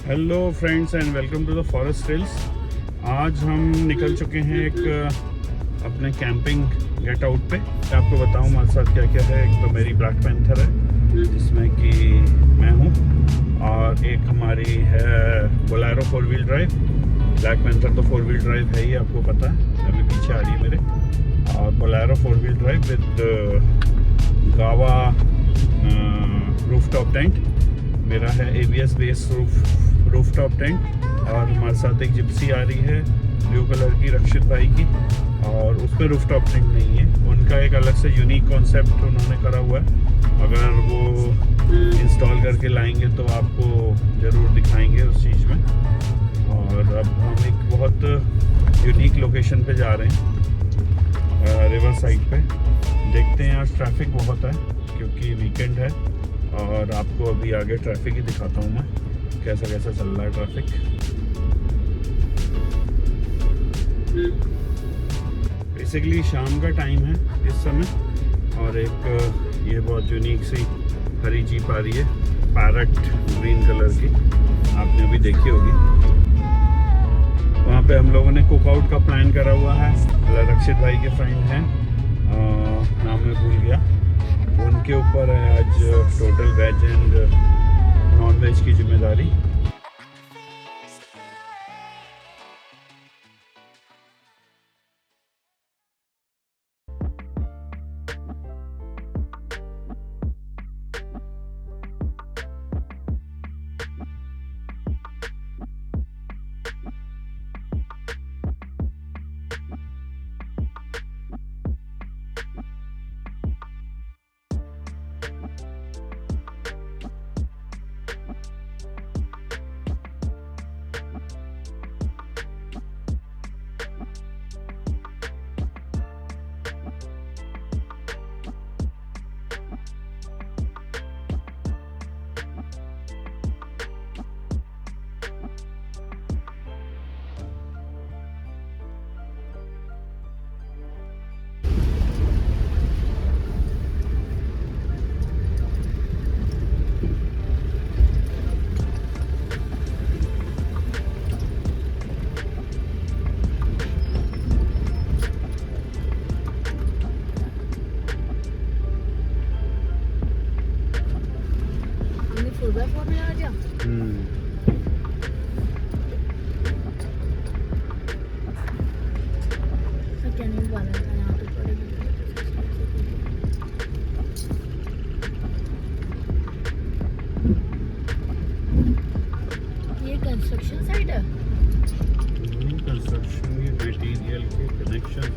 Hello friends and welcome to the forest trails. आज हम निकल चुके हैं एक अपने कैंपिंग गेट आउट पे। आपको बताऊं हमारे साथ क्या क्या है। एक तो मेरी ब्लैक पैंथर है जिसमें कि मैं हूं, और एक हमारी है Bolero 4 wheel drive. Black panther तो 4 व्हील ड्राइव है ही, आपको पता है, अभी पीछे आ रही है मेरे। और बोलेरो 4 व्हील ड्राइव विद गावा रूफटॉप टेंट। मेरा है ABS बेस रूफटॉप टेंट। और हमारे साथ एक जिप्सी आ रही है ब्लू कलर की, रक्षित भाई की, और उसमें रूफटॉप टेंट नहीं है। उनका एक अलग से यूनिक कॉन्सेप्ट उन्होंने करा हुआ है। अगर वो इंस्टॉल करके लाएंगे तो आपको ज़रूर दिखाएंगे उस चीज़ में। और अब हम एक बहुत यूनिक लोकेशन पे जा रहे हैं, रिवर साइड पे। देखते हैं, आज ट्रैफिक बहुत है क्योंकि वीकेंड है। और आपको अभी आगे ट्रैफिक ही दिखाता हूँ मैं, कैसा कैसा चल रहा है ट्रैफिक। बेसिकली शाम का टाइम है इस समय, और एक ये बहुत यूनिक सी हरी जीप आ रही है, पैरट ग्रीन कलर की, आपने अभी देखी होगी। वहाँ पे हम लोगों ने कुकआउट का प्लान करा हुआ है। रक्षित भाई के फ्रेंड हैं, नाम मैं भूल गया, उनके ऊपर है आज total veg and non veg की जिम्मेदारी। ये कंस्ट्रक्शन साइट है। कंस्ट्रक्शन के मटेरियल के कनेक्शन,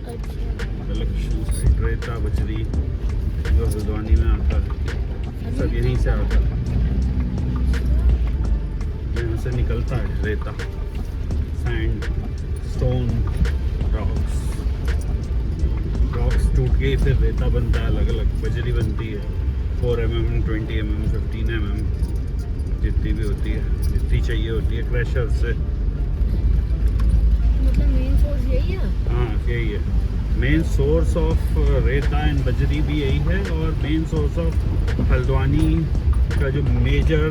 अच्छा, कलेक्शन साइट, रेता बजरी जो हल्द्वानी में आता है, सब यहीं से आता है। यहाँ से निकलता है रेता, सैंड, स्टोन, रॉक्स टूट के ही फिर रेता बनता है, अलग अलग बजरी बनती है। 4 mm, 20 mm, 15 mm, जितनी भी होती है, जितनी चाहिए होती है क्रैशर से। मतलब मेन सोर्स यही है। हाँ, यही है मेन सोर्स ऑफ रेता एंड बजरी भी यही है। और मेन सोर्स ऑफ हल्द्वानी का जो मेजर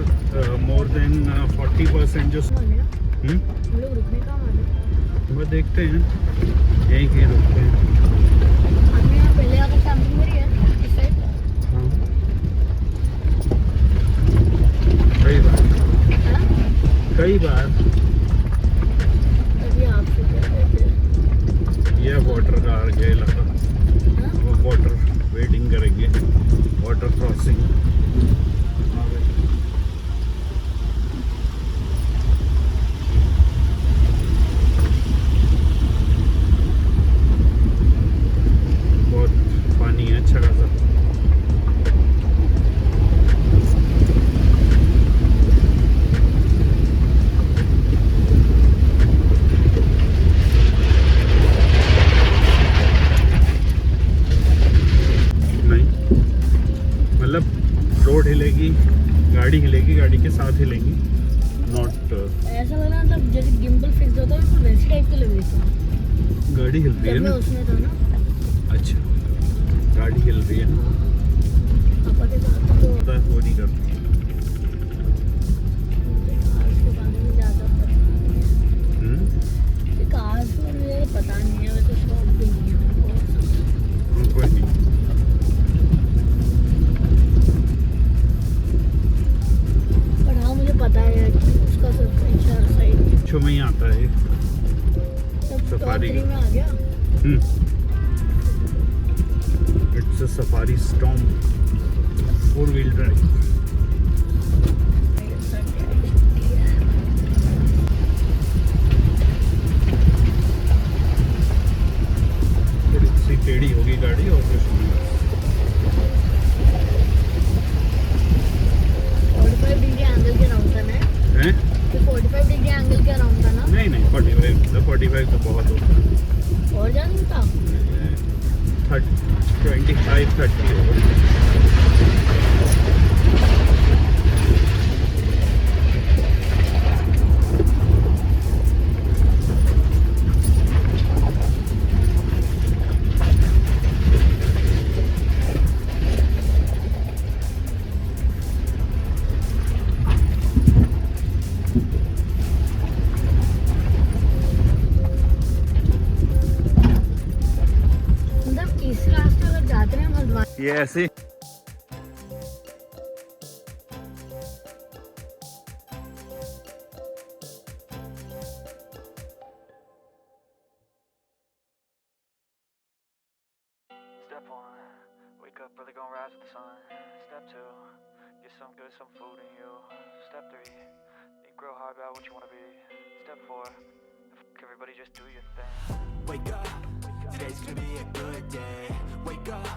मोर देन 40% जो हम लोग रुकने का माने। वो देखते हैं, यहीं कहीं रुकते हैं। आपने यहाँ पहले आकर कैंपिंग करी है इस साइड? हाँ, कई बार। हाँ? कई बार। अभी आपसे क्या कहते हैं? ये वाटर का आ गया इलाका, वो वाटर वेटिंग करेंगे, वाटर क्रॉसिंग। बहुत पानी है अच्छा खासा। रोड हिलेगी, गाड़ी हिलेगी, गाड़ी के साथ हिलेंगी, नॉट। ऐसा लग रहा मतलब जैसे गिम्बल फिक्स होता है बिल्कुल वैसी टाइप की लग रही थी। गाड़ी हिल रही है ना, उसमें था ना। अच्छा, गाड़ी हिल रही है ना, पापा के साथ तो वो नहीं करती। ट्रांसपोर्ट मुझे पता नहीं है, वैसे शौक भी नहीं है मेरे को। कोई नहीं, पर हाँ मुझे पता है कि उसका सस्पेंशन साइड छो में ही आता है। सफारी में आ गया। It's a safari storm 4-wheel drive. थोड़ी सी टेढ़ी होगी गाड़ी और कुछ नहीं। 45 डिग्री एंगल के राउंड था ना? हैं? 45 डिग्री एंगल के राउंड था ना? नहीं 45 तो बहुत होता है। और ज़्यादा था? 25-30 होगा। ये ऐसे Step 1, wake up early, gonna rise with the sun. Step 2, get some good, some food in you. Step 3, think real hard about what you wanna be. Step 4, everybody just do your thing. Wake up, today's gonna be a good day. Wake up,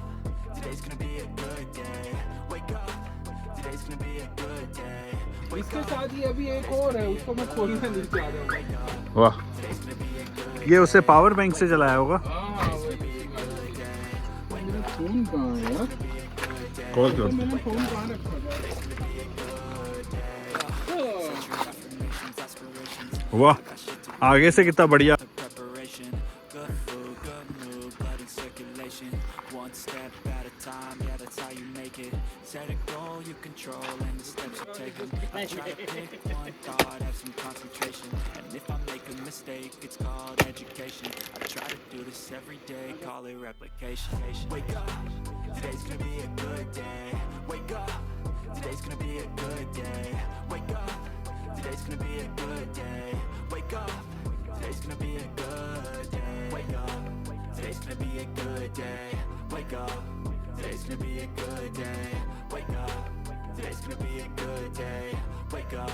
today's gonna be a good day. Wake up, today's gonna be a good day. इसके साथ ही अभी एक और है, उसको मैं खोलना नहीं चाह रहा हूँ। वाह, ये उसे पावर बैंक से चलाया होगा। फोन कहाँ है यार? कॉल करो। मैंने फोन कहाँ रखा था? वाह, आगे से कितना बढ़िया। One step at a time, yeah, that's how you make it. Set a goal you control and the steps you take them. I try to pick one thought, have some concentration. And if I make a mistake, it's called education. I try to do this every day, call it replication. Wake up, today's gonna be a good day. Wake up, today's gonna be a good day. Wake up, today's gonna be a good day. Wake up, today's gonna be a good day. Wake up, today's gonna be a good day. Wake up, today's gonna be a good day. Wake up, today's gonna be a good day. Wake up,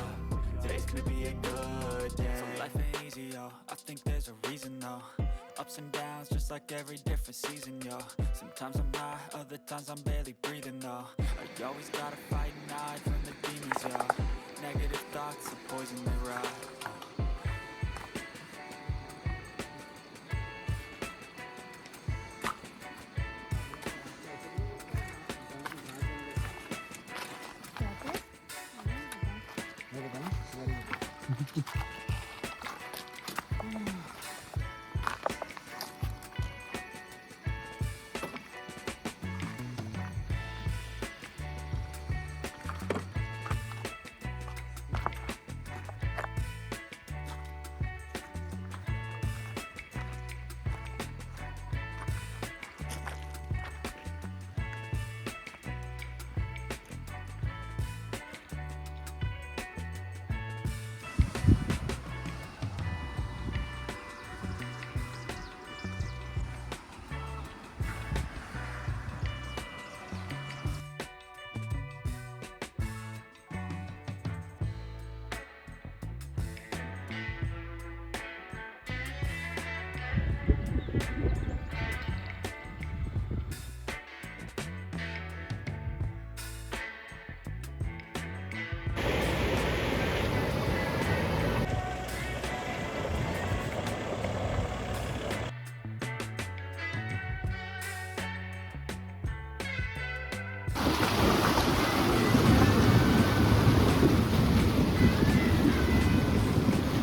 today's gonna be a good day. So life ain't easy, yo, I think there's a reason though. Ups and downs, just like every different season, yo. Sometimes I'm high, other times I'm barely breathing, though. I always gotta fight and hide from the demons, yo. Negative thoughts are poison, they ride.